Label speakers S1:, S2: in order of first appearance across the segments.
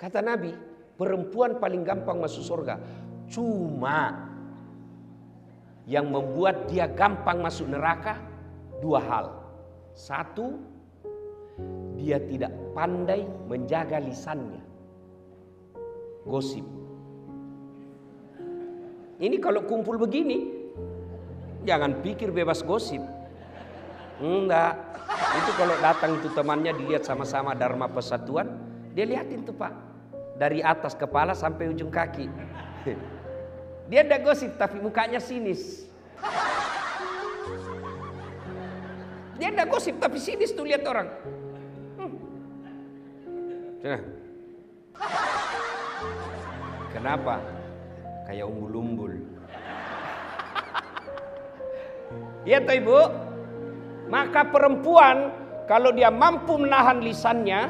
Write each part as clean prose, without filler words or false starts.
S1: Kata Nabi, perempuan paling gampang masuk surga. Cuma yang membuat dia gampang masuk neraka dua hal. Satu, dia tidak pandai menjaga lisannya. Gosip. Ini kalau kumpul begini, jangan pikir bebas gosip. Enggak. Itu kalau datang itu temannya dilihat sama-sama Dharma Persatuan, dia liatin tuh Pak. Dari atas kepala sampai ujung kaki. Dia tidak gosip tapi mukanya sinis. Dia tidak gosip tapi sinis tuh lihat orang. Kenapa? Kayak umbul-umbul. Iya toh Ibu? Maka perempuan kalau dia mampu menahan lisannya,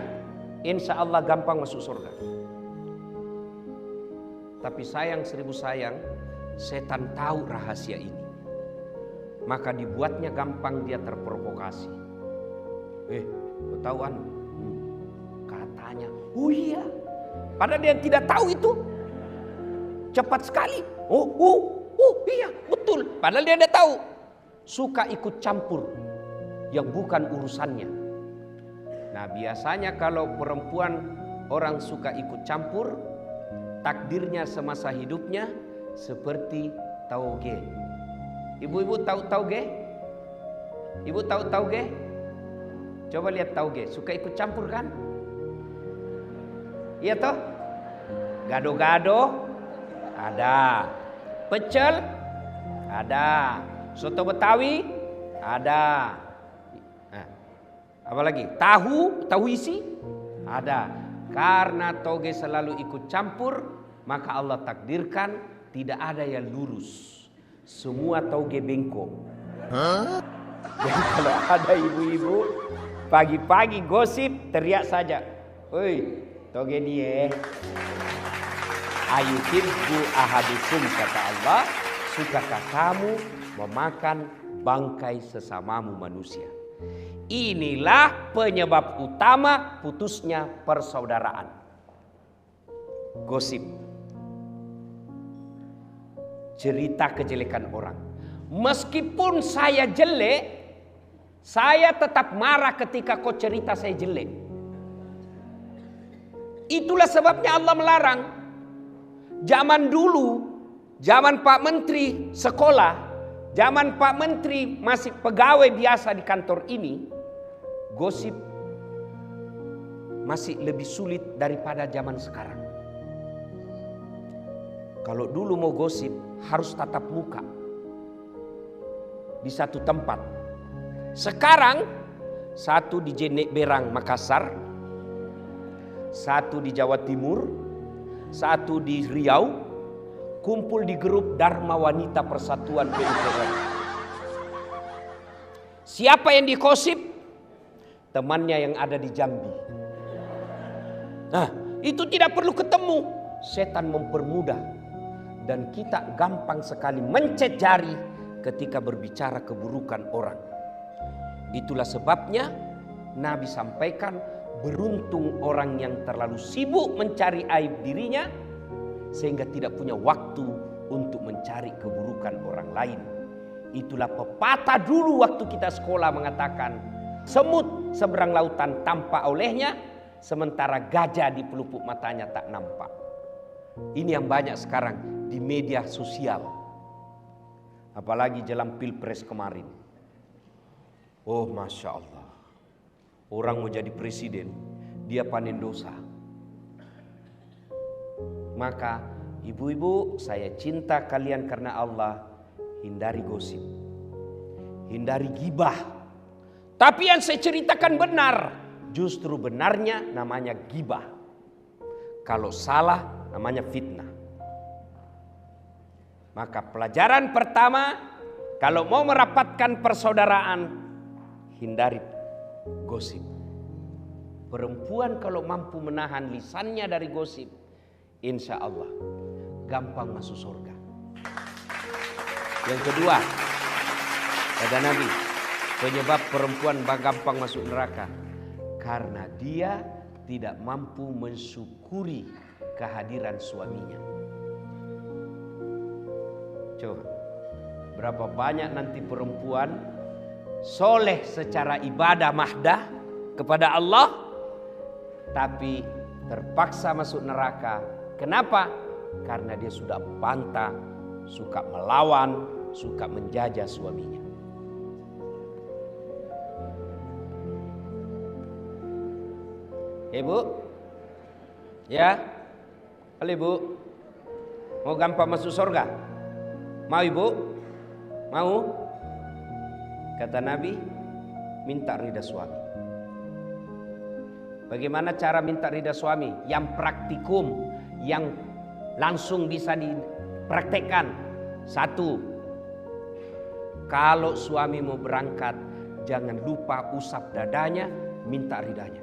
S1: insya Allah gampang masuk surga. Tapi sayang seribu sayang, setan tahu rahasia ini. Maka dibuatnya gampang dia terprovokasi. Ketahuan? Katanya, oh iya. Padahal dia tidak tahu itu. Cepat sekali. Iya betul. Padahal dia tidak tahu. Suka ikut campur yang bukan urusannya. Nah biasanya kalau perempuan orang suka ikut campur, takdirnya semasa hidupnya seperti tauge. Ibu-ibu tahu tauge? Ibu tahu tauge? Coba lihat tauge, suka ikut campur kan? Iya toh? Gado-gado ada. Pecel ada. Soto Betawi ada. Nah, apa lagi? Tahu isi ada. Karena tauge selalu ikut campur, maka Allah takdirkan tidak ada yang lurus. Semua tauge bengkok. Jadi kalau ada ibu-ibu pagi-pagi gosip teriak saja, "Oi, tauge dia." Ayuhibbu ahadukum kata Allah, sukakah kamu memakan bangkai sesamamu manusia? Inilah penyebab utama putusnya persaudaraan. Gosip. Cerita kejelekan orang. Meskipun saya jelek, saya tetap marah ketika kau cerita saya jelek. Itulah sebabnya Allah melarang. Zaman dulu, zaman Pak Menteri sekolah, zaman Pak Menteri masih pegawai biasa di kantor ini, gosip masih lebih sulit daripada zaman sekarang. Kalau dulu mau gosip harus tatap muka di satu tempat. Sekarang satu di Jenek Berang Makassar, satu di Jawa Timur, satu di Riau, kumpul di grup Dharma Wanita Persatuan PUPR. Siapa yang dikosip? Temannya yang ada di Jambi. Nah, itu tidak perlu ketemu. Setan mempermudah. Dan kita gampang sekali mencet jari ketika berbicara keburukan orang. Itulah sebabnya Nabi sampaikan, beruntung orang yang terlalu sibuk mencari aib dirinya sehingga tidak punya waktu untuk mencari keburukan orang lain. Itulah pepatah dulu waktu kita sekolah mengatakan, semut seberang lautan tampak olehnya, sementara gajah di pelupuk matanya tak nampak. Ini yang banyak sekarang di media sosial. Apalagi jelang Pilpres kemarin. Oh Masya Allah. Orang mau jadi presiden, dia panen dosa. Maka ibu-ibu, saya cinta kalian karena Allah. Hindari gosip, hindari gibah. Tapi yang saya ceritakan benar. Justru benarnya namanya gibah. Kalau salah namanya fitnah. Maka pelajaran pertama, kalau mau merapatkan persaudaraan, hindari gosip. Perempuan kalau mampu menahan lisannya dari gosip, insya Allah gampang masuk surga. Yang kedua, kata Nabi, penyebab perempuan gampang masuk neraka karena dia tidak mampu mensyukuri kehadiran suaminya. Coba, berapa banyak nanti perempuan soleh secara ibadah mahdah kepada Allah, tapi terpaksa masuk neraka. Kenapa? Karena dia sudah bantah, suka melawan, suka menjajah suaminya. Ibu, ya, halo ibu, mau gampang masuk surga? Mau ibu? Mau? Kata Nabi, minta ridha suami. Bagaimana cara minta ridha suami? Yang praktikum, yang langsung bisa dipraktekkan. Satu, kalau suami mau berangkat, jangan lupa usap dadanya, minta ridhanya.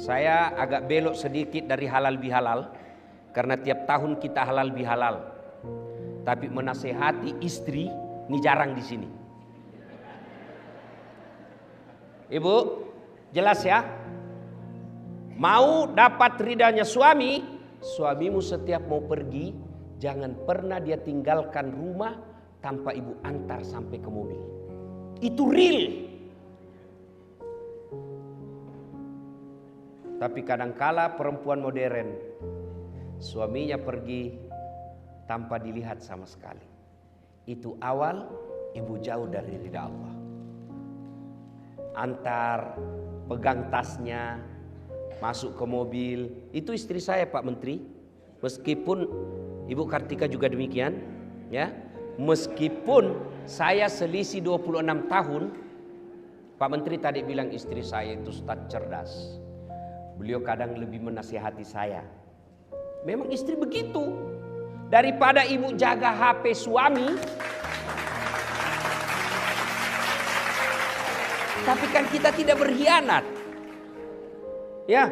S1: Saya agak belok sedikit dari halal bihalal, karena tiap tahun kita halal bihalal. Tapi menasehati istri ini jarang di sini. Ibu, jelas ya? Mau dapat ridhanya suami, suamimu setiap mau pergi, jangan pernah dia tinggalkan rumah tanpa ibu antar sampai ke mobil. Itu real. Tapi kadangkala perempuan modern, suaminya pergi tanpa dilihat sama sekali. Itu awal ibu jauh dari ridha Allah. Antar, pegang tasnya, masuk ke mobil. Itu istri saya Pak Menteri. Meskipun Ibu Kartika juga demikian, ya. Meskipun saya selisih 26 tahun, Pak Menteri tadi bilang istri saya itu ustadz cerdas. Beliau kadang lebih menasihati saya. Memang istri begitu. Daripada ibu jaga HP suami, tapi kan kita tidak berkhianat. Ya,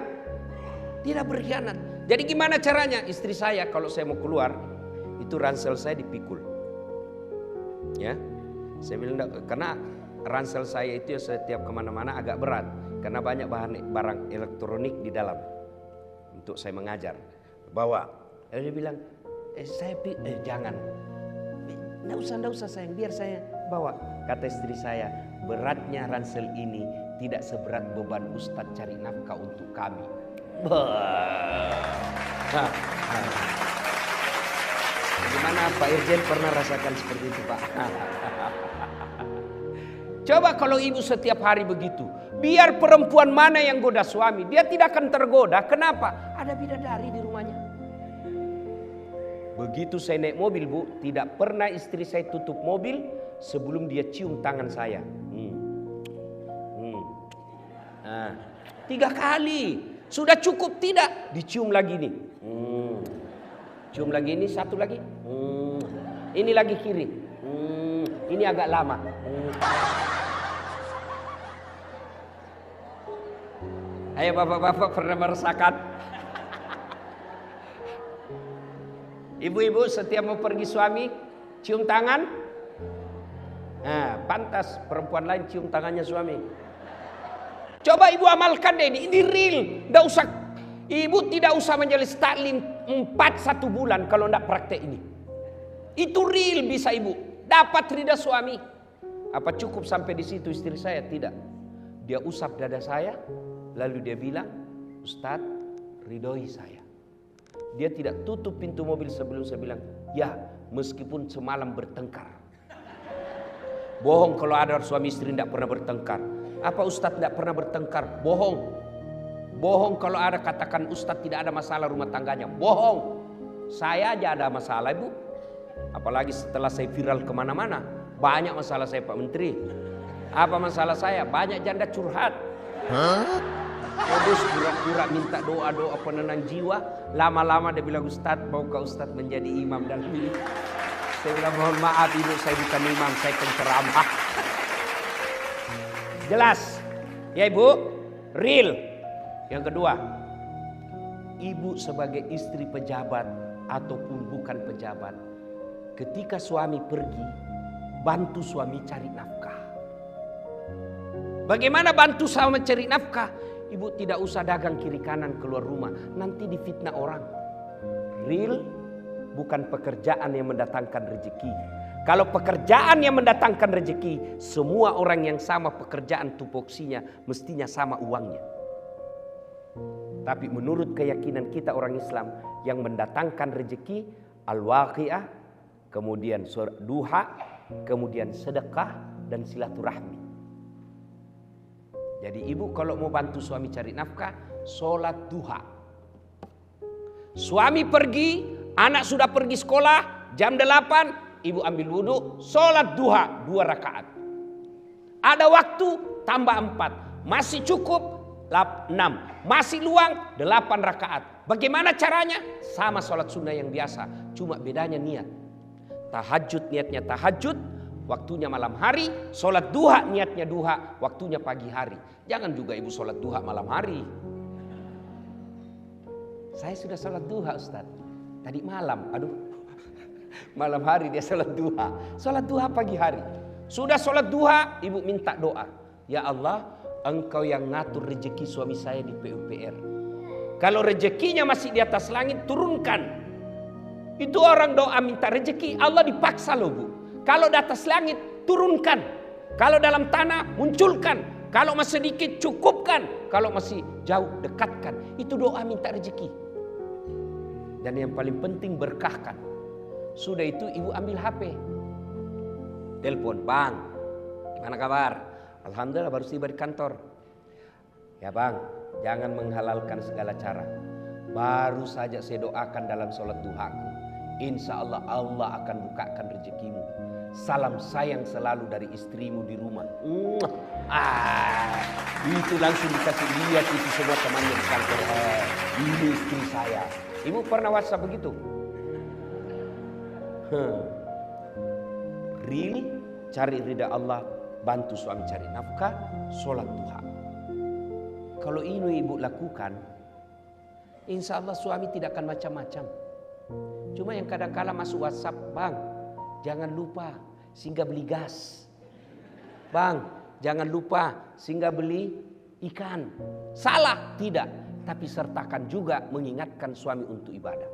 S1: tidak berkhianat. Jadi gimana caranya? Istri saya kalau saya mau keluar, itu ransel saya dipikul. Ya, saya bilang karena ransel saya itu setiap kemana-mana agak berat. Karena banyak barang elektronik di dalam untuk saya mengajar. Bawa. Lalu dia bilang, jangan. Nggak usah sayang, biar saya bawa. Kata istri saya, beratnya ransel ini tidak seberat beban Ustadz cari nafkah untuk kami. Gimana Pak Irjen pernah rasakan seperti itu Pak? Coba kalau ibu setiap hari begitu, biar perempuan mana yang goda suami, dia tidak akan tergoda. Kenapa? Ada bidadari di rumahnya. Begitu saya naik mobil Bu, tidak pernah istri saya tutup mobil sebelum dia cium tangan saya. 3 kali. Sudah cukup tidak? Dicium lagi nih. Cium lagi ini, satu lagi. Ini lagi kiri. Ini agak lama. Ayo bapak-bapak pernah merasakan? Ibu-ibu setiap mau pergi suami cium tangan. Nah, pantas perempuan lain cium tangannya suami. Coba ibu amalkan deh ini real. Nggak usah, ibu tidak usah menjelis taklim 1 bulan kalau nggak praktek ini. Itu real bisa ibu dapat ridha suami. Apa cukup sampai di situ istri saya? Tidak. Dia usap dada saya, lalu dia bilang, Ustadz ridhoi saya. Dia tidak tutup pintu mobil sebelum saya bilang, ya meskipun semalam bertengkar. Bohong kalau ada suami istri tidak pernah bertengkar. Apa Ustadz tidak pernah bertengkar? Bohong. Bohong kalau ada katakan Ustadz tidak ada masalah rumah tangganya. Bohong. Saya aja ada masalah ibu. Apalagi setelah saya viral kemana-mana. Banyak masalah saya Pak Menteri. Apa masalah saya? Banyak janda curhat. Terus pura-pura minta doa-doa penenang jiwa. Lama-lama dia bilang, Ustadz maukah Ustadz menjadi imam dalam ini? Saya bilang mohon maaf ibu, saya bukan imam, saya penceramah. Jelas ya ibu, real. Yang kedua, ibu sebagai istri pejabat ataupun bukan pejabat, ketika suami pergi, bantu suami cari nafkah. Bagaimana bantu sama mencari nafkah? Ibu tidak usah dagang kiri kanan keluar rumah, nanti difitnah orang. Real bukan pekerjaan yang mendatangkan rezeki. Kalau pekerjaan yang mendatangkan rezeki, semua orang yang sama pekerjaan tupoksinya mestinya sama uangnya. Tapi menurut keyakinan kita orang Islam, yang mendatangkan rezeki al-waqi'ah, kemudian duha, kemudian sedekah dan silaturahmi. Jadi ibu kalau mau bantu suami cari nafkah, sholat duha. Suami pergi, anak sudah pergi sekolah, jam 8, ibu ambil wudhu, sholat duha 2 rakaat. Ada waktu tambah 4, masih cukup 6, masih luang 8 rakaat. Bagaimana caranya? Sama sholat sunnah yang biasa, cuma bedanya niat. Tahajud niatnya tahajud, waktunya malam hari. Sholat duha niatnya duha, waktunya pagi hari. Jangan juga ibu sholat duha malam hari. Saya sudah sholat duha Ustaz, tadi malam, malam hari dia sholat duha. Sholat duha pagi hari. Sudah sholat duha, ibu minta doa. Ya Allah, Engkau yang ngatur rezeki suami saya di PUPR. Kalau rezekinya masih di atas langit, turunkan. Itu orang doa minta rezeki, Allah dipaksa loh bu. Kalau di atas langit, turunkan. Kalau dalam tanah, munculkan. Kalau masih sedikit, cukupkan. Kalau masih jauh, dekatkan. Itu doa minta rezeki. Dan yang paling penting berkahkan. Sudah itu ibu ambil HP. Telepon, bang, gimana kabar? Alhamdulillah baru tiba di kantor. Ya bang, jangan menghalalkan segala cara. Baru saja saya doakan dalam sholat duhaku. Insya Allah Allah akan bukakan rezekimu. Salam sayang selalu dari istrimu di rumah. Itu langsung dikasih lihat itu semua temannya di kantor. Ini istri saya. Ibu pernah WhatsApp begitu? Really? Cari ridha Allah, bantu suami cari nafkah, sholat duha. Kalau ini ibu lakukan, insya Allah suami tidak akan macam-macam. Cuma yang kadang-kala masuk WhatsApp, bang, jangan lupa singgah beli gas. Bang, jangan lupa singgah beli ikan. Salah? Tidak. Tapi sertakan juga mengingatkan suami untuk ibadah.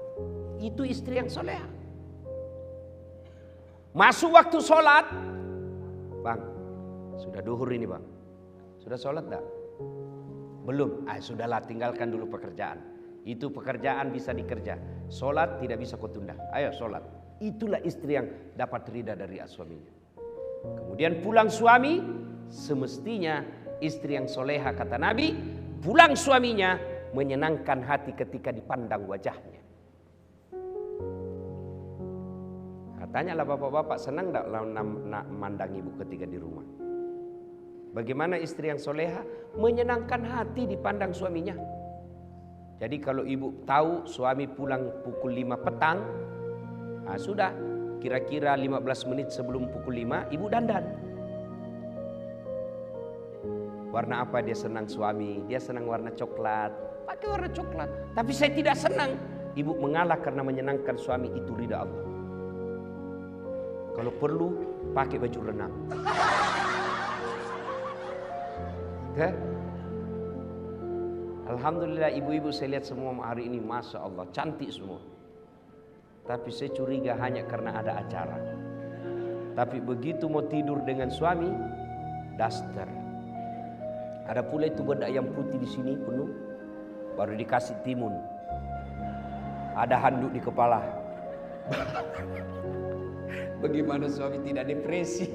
S1: Itu istri yang soleha. Masuk waktu sholat, bang, sudah duhur ini bang. Sudah sholat tak? Belum. Sudahlah, tinggalkan dulu pekerjaan. Itu pekerjaan bisa dikerja. Sholat tidak bisa kau tunda. Ayo sholat. Itulah istri yang dapat ridha dari suaminya. Kemudian pulang suami, semestinya istri yang soleha kata Nabi, pulang suaminya menyenangkan hati ketika dipandang wajahnya. Tanyalah bapak-bapak, senang tak memandang ibu ketika di rumah? Bagaimana istri yang soleha? Menyenangkan hati dipandang suaminya. Jadi kalau ibu tahu suami pulang pukul 5 petang, sudah kira-kira 15 menit sebelum pukul 5 ibu dandan. Warna apa dia senang suami? Dia senang warna coklat. Pakai warna coklat. Tapi saya tidak senang. Ibu mengalah karena menyenangkan suami, itu ridha Allah. Kalau perlu pakai baju renang. Alhamdulillah ibu-ibu saya lihat semua hari ini, Masya Allah, cantik semua. Tapi saya curiga hanya karena ada acara. Tapi begitu mau tidur dengan suami, daster. Ada pula itu bedak yang putih di sini penuh, baru dikasih timun. Ada handuk di kepala. Bagaimana suami tidak depresi?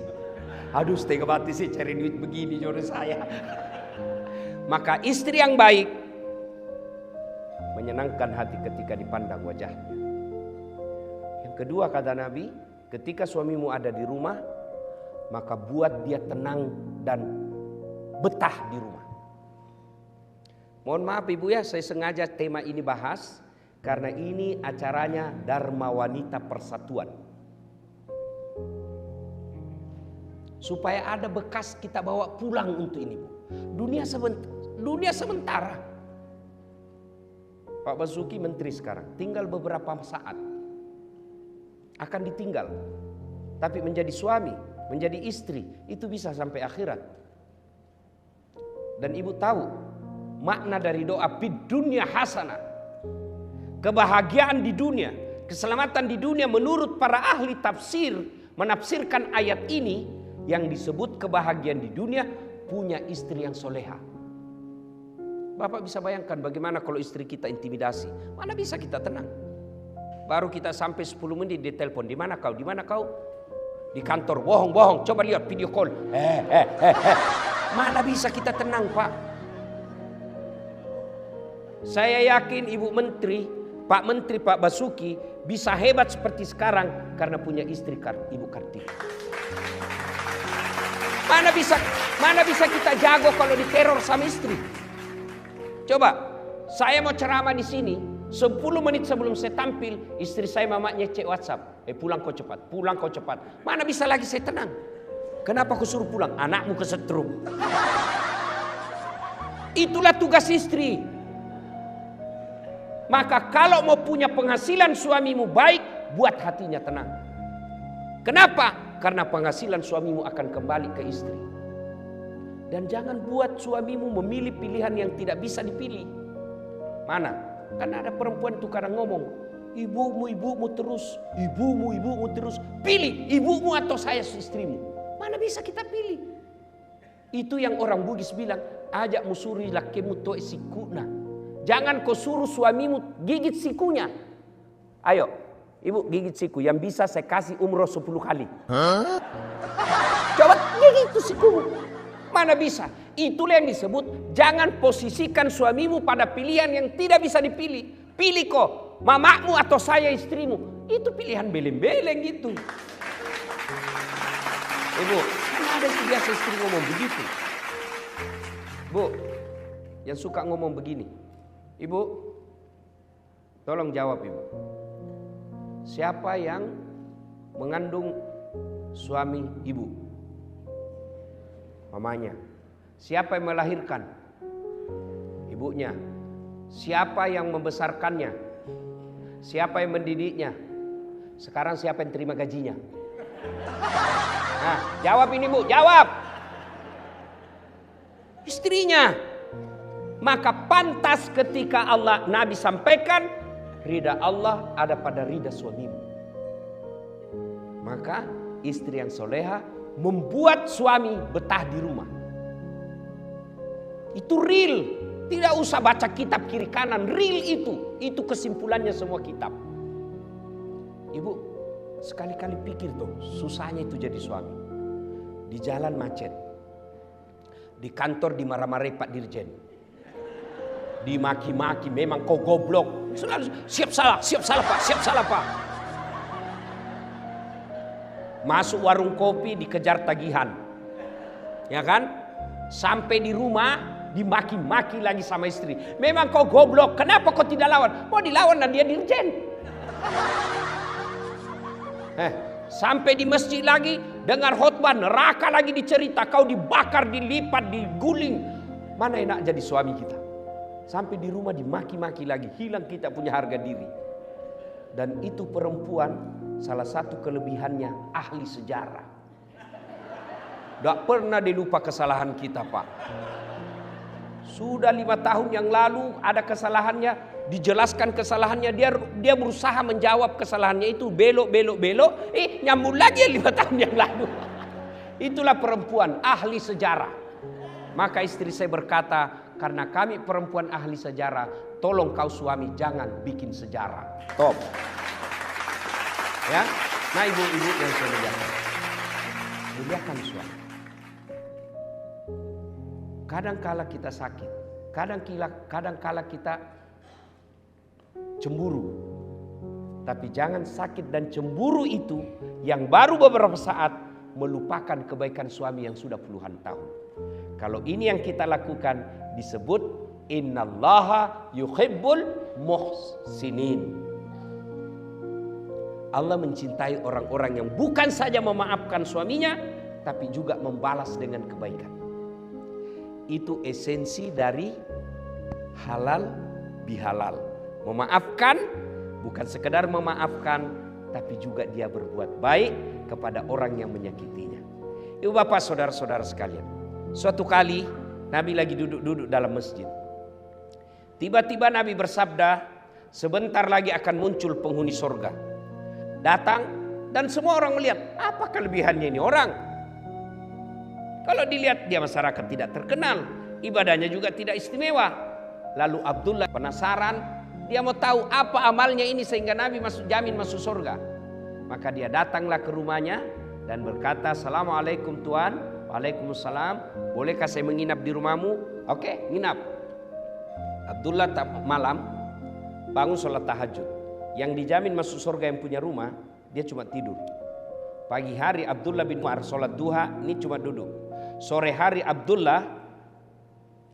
S1: Aduh, setengah mati sih cari duit begini jodoh saya. Maka istri yang baik menyenangkan hati ketika dipandang wajahnya. Yang kedua kata Nabi, ketika suamimu ada di rumah, maka buat dia tenang dan betah di rumah. Mohon maaf ibu ya, saya sengaja tema ini bahas karena ini acaranya Dharma Wanita Persatuan. Supaya ada bekas kita bawa pulang untuk ini bu. Dunia sementara. Pak Basuki menteri sekarang, tinggal beberapa saat akan ditinggal. Tapi menjadi suami, menjadi istri, itu bisa sampai akhirat. Dan ibu tahu makna dari doa fid dunya hasanah. Kebahagiaan di dunia, keselamatan di dunia menurut para ahli tafsir menafsirkan ayat ini yang disebut kebahagiaan di dunia punya istri yang soleha. Bapak bisa bayangkan bagaimana kalau istri kita intimidasi, mana bisa kita tenang? Baru kita sampai 10 menit di telepon, di mana kau? Di mana kau? Di kantor, bohong, coba lihat video call. Mana bisa kita tenang, Pak? Saya yakin Ibu Menteri, Pak Menteri, Pak Basuki bisa hebat seperti sekarang karena punya istri Ibu Kartika. Mana bisa kita jago kalau diteror sama istri? Coba, saya mau ceramah di sini, 10 menit sebelum saya tampil, istri saya mamanya cek WhatsApp. Pulang kau cepat, pulang kau cepat. Mana bisa lagi saya tenang? Kenapa kau suruh pulang? Anakmu kesetrum. Itulah tugas istri. Maka kalau mau punya penghasilan suamimu baik, buat hatinya tenang. Kenapa? Karena penghasilan suamimu akan kembali ke istri. Dan jangan buat suamimu memilih pilihan yang tidak bisa dipilih. Mana? Karena ada perempuan tuh kadang ngomong, ibumu terus, ibumu terus. Pilih ibumu atau saya istrimu. Mana bisa kita pilih? Itu yang orang Bugis bilang, ajak musuri lakemu to sikuna. Jangan kau suruh suamimu gigit sikunya. Ayo, ibu gigit siku. Yang bisa saya kasih umroh 10 kali. Coba gigit itu sikumu. Mana bisa? Itulah yang disebut jangan posisikan suamimu pada pilihan yang tidak bisa dipilih. Pilih kok, mamamu atau saya istrimu. Itu pilihan beleng-beleng gitu. Ibu, kan ada yang biasa istri ngomong begitu. Bu, yang suka ngomong begini. Ibu, tolong jawab ibu. Siapa yang mengandung suami ibu? Mamanya. Siapa yang melahirkan? Ibunya. Siapa yang membesarkannya? Siapa yang mendidiknya? Sekarang siapa yang terima gajinya? Nah, jawab ini bu, jawab. Istrinya. Maka pantas ketika Nabi sampaikan, ridha Allah ada pada ridha suamimu. Maka istri yang soleha membuat suami betah di rumah. Itu real. Tidak usah baca kitab kiri kanan. Real itu. Itu kesimpulannya semua kitab. Ibu, sekali-kali pikir tuh, susahnya itu jadi suami. Di jalan macet. Di kantor dimarah-marahi Pak Dirjen. Dimaki-maki, memang kau goblok. Selalu siap salah Pak. Masuk warung kopi dikejar tagihan. Ya kan? Sampai di rumah dimaki-maki lagi sama istri. Memang kau goblok, kenapa kau tidak lawan? Mau dilawan dan dia dirjen. Sampai di masjid lagi dengar khotbah, neraka lagi dicerita, kau dibakar, dilipat, diguling. Mana enak jadi suami kita? Sampai di rumah dimaki-maki lagi, hilang kita punya harga diri. Dan itu perempuan salah satu kelebihannya ahli sejarah. Tidak pernah dilupa kesalahan kita, Pak. Sudah 5 tahun yang lalu ada kesalahannya, dijelaskan kesalahannya, dia berusaha menjawab kesalahannya itu, belok, nyambung lagi 5 tahun yang lalu. Itulah perempuan ahli sejarah. Maka istri saya berkata, karena kami perempuan ahli sejarah, tolong kau suami jangan bikin sejarah. Top. Ya, nah ibu-ibu yang saya muliakan, muliakan suami. Kadangkala kita sakit, kadangkala kita cemburu. Tapi jangan sakit dan cemburu itu yang baru beberapa saat melupakan kebaikan suami yang sudah puluhan tahun. Kalau ini yang kita lakukan disebut innallaha yuhibbul muhsinin. Allah mencintai orang-orang yang bukan saja memaafkan suaminya, tapi juga membalas dengan kebaikan. Itu esensi dari halal bihalal. Memaafkan, bukan sekedar memaafkan, tapi juga dia berbuat baik kepada orang yang menyakitinya. Ibu bapak saudara-saudara sekalian, suatu kali Nabi lagi duduk-duduk dalam masjid. Tiba-tiba Nabi bersabda, sebentar lagi akan muncul penghuni surga. Datang dan semua orang melihat, apa kelebihannya ini orang? Kalau dilihat dia masyarakat tidak terkenal, ibadahnya juga tidak istimewa. Lalu Abdullah penasaran, dia mau tahu apa amalnya ini sehingga Nabi jamin masuk surga. Maka dia datanglah ke rumahnya dan berkata, Assalamualaikum Tuan. Waalaikumsalam. Bolehkah saya menginap di rumahmu? Oke, nginap. Abdullah malam bangun sholat tahajud. Yang dijamin masuk surga yang punya rumah, dia cuma tidur. Pagi hari Abdullah bin Umar sholat duha, ini cuma duduk. Sore hari Abdullah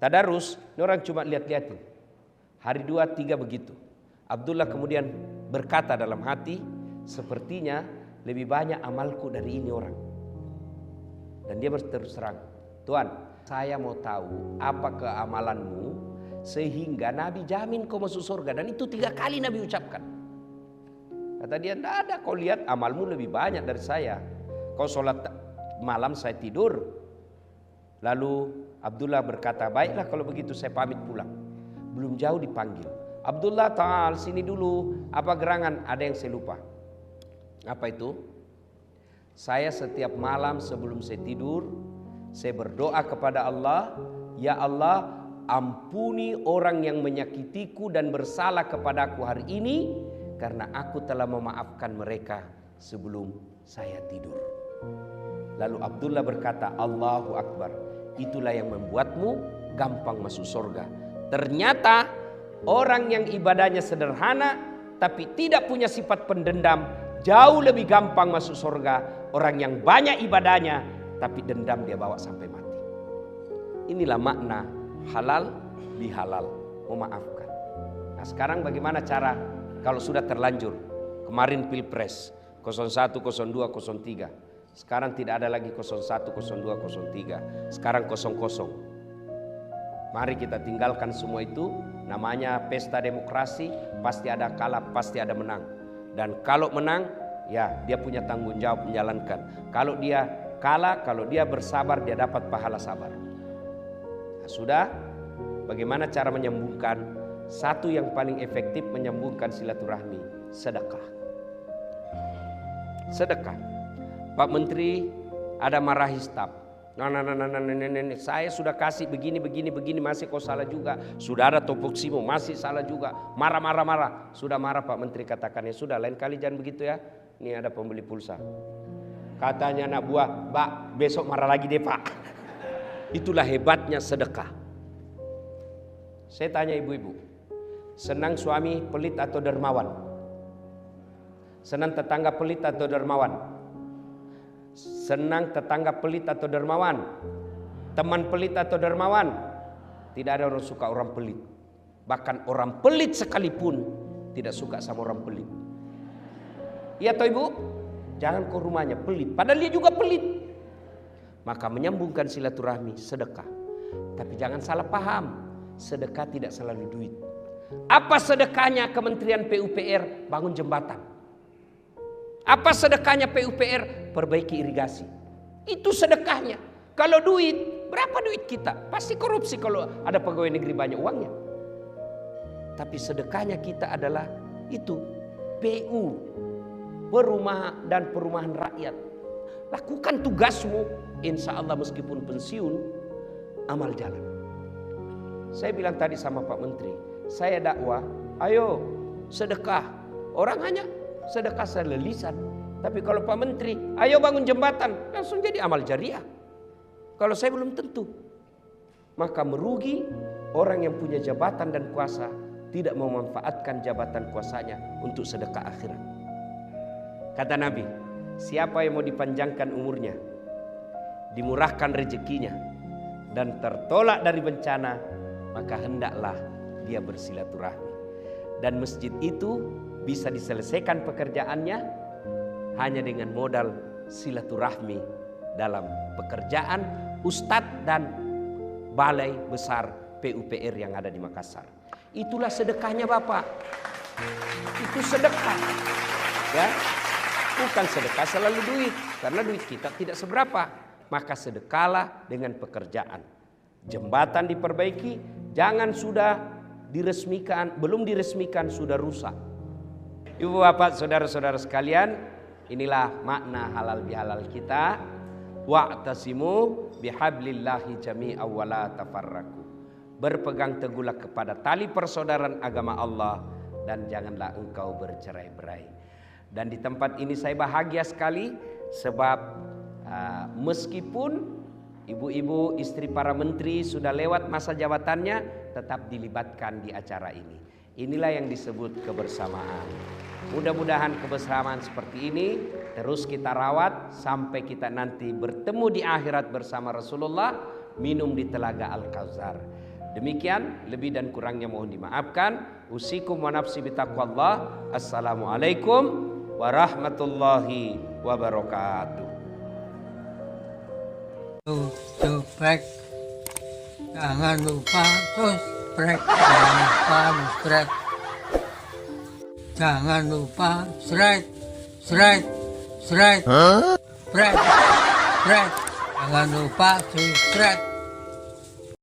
S1: tadarus, ini orang cuma lihat-lihatin. Hari 2, 3 begitu. Abdullah kemudian berkata dalam hati, sepertinya lebih banyak amalku dari ini orang. Dan dia terus terang, Tuan, saya mau tahu apa keamalanmu sehingga Nabi jamin kau masuk surga. Dan itu 3 kali Nabi ucapkan. Kata dia, tidak ada, kau lihat amalmu lebih banyak dari saya. Kau sholat malam, saya tidur. Lalu Abdullah berkata, baiklah kalau begitu saya pamit pulang. Belum jauh dipanggil, Abdullah ta'al sini dulu. Apa gerangan? Ada yang saya lupa. Apa itu? Saya setiap malam sebelum saya tidur, saya berdoa kepada Allah, ya Allah, ampuni orang yang menyakitiku dan bersalah kepadaku hari ini, karena aku telah memaafkan mereka sebelum saya tidur. Lalu Abdullah berkata, Allahu Akbar, itulah yang membuatmu gampang masuk surga. Ternyata orang yang ibadahnya sederhana tapi tidak punya sifat pendendam jauh lebih gampang masuk surga. Orang yang banyak ibadahnya tapi dendam dia bawa sampai mati. Inilah makna halal bihalal, memaafkan. Nah sekarang bagaimana cara kalau sudah terlanjur? Kemarin pilpres 01, 02, 03. Sekarang tidak ada lagi 01, 02, 03. Sekarang 00. Mari kita tinggalkan semua itu. Namanya pesta demokrasi, pasti ada kalah, pasti ada menang. Dan kalau menang, ya dia punya tanggung jawab menjalankan. Kalau dia kalah, kalau dia bersabar, dia dapat pahala sabar. Nah, sudah, bagaimana cara menyambungkan? Satu yang paling efektif menyambungkan silaturahmi, sedekah. Sedekah. Pak Menteri ada marahi staf. Nah, saya sudah kasih begini masih kau salah juga. Sudah ada topoksimu masih salah juga. Marah. Sudah marah Pak Menteri katakan, ya sudah lain kali jangan begitu ya. Ini ada pembeli pulsa. Katanya anak buah, Pak besok marah lagi deh Pak. Itulah hebatnya sedekah. Saya tanya ibu-ibu, senang suami pelit atau dermawan? Senang tetangga pelit atau dermawan? Senang tetangga pelit atau dermawan? Teman pelit atau dermawan? Tidak ada orang suka orang pelit. Bahkan orang pelit sekalipun tidak suka sama orang pelit. Iya toh ibu? Jangan ke rumahnya pelit, padahal dia juga pelit. Maka menyambungkan silaturahmi, sedekah. Tapi jangan salah paham, sedekah tidak selalu duit. Apa sedekahnya Kementerian PUPR? Bangun jembatan. Apa sedekahnya PUPR? Perbaiki irigasi. Itu sedekahnya. Kalau duit, berapa duit kita? Pasti korupsi kalau ada pegawai negeri banyak uangnya. Tapi sedekahnya kita adalah itu, PU, perumahan rakyat. Lakukan tugasmu, insya Allah meskipun pensiun, amal jalan. Saya bilang tadi sama Pak Menteri, saya dakwah, ayo sedekah. Orang hanya sedekah selelisan. Tapi kalau Pak Menteri, ayo bangun jembatan, langsung jadi amal jariah. Kalau saya belum tentu. Maka merugi orang yang punya jabatan dan kuasa tidak memanfaatkan jabatan kuasanya untuk sedekah akhirat. Kata Nabi, siapa yang mau dipanjangkan umurnya, dimurahkan rezekinya, dan tertolak dari bencana, maka hendaklah dia bersilaturahmi. Dan masjid itu bisa diselesaikan pekerjaannya hanya dengan modal silaturahmi dalam pekerjaan ustadz dan balai besar PUPR yang ada di Makassar. Itulah sedekahnya Bapak. Itu sedekah. Ya. Bukan sedekah selalu duit, karena duit kita tidak seberapa. Maka sedekahlah dengan pekerjaan. Jembatan diperbaiki, jangan sudah diresmikan, belum diresmikan sudah rusak. Ibu bapak saudara-saudara sekalian, inilah makna halal bihalal kita. Wa'tasimu bihablillahi jami'an wa la tafarraqu. Berpegang teguhlah kepada tali persaudaraan agama Allah dan janganlah engkau bercerai-berai. Dan di tempat ini saya bahagia sekali sebab meskipun ibu-ibu istri para menteri sudah lewat masa jabatannya, tetap dilibatkan di acara ini. Inilah yang disebut kebersamaan. Mudah-mudahan kebersamaan seperti ini terus kita rawat sampai kita nanti bertemu di akhirat bersama Rasulullah, minum di telaga Al-Kautsar. Demikian, lebih dan kurangnya mohon dimaafkan. Usikum wa nafsi bitaqwallah. Assalamualaikum warahmatullahi wabarakatuh.
S2: Subscribe, jangan lupa subscribe, jangan lupa subscribe, jangan lupa subscribe, jangan lupa subscribe.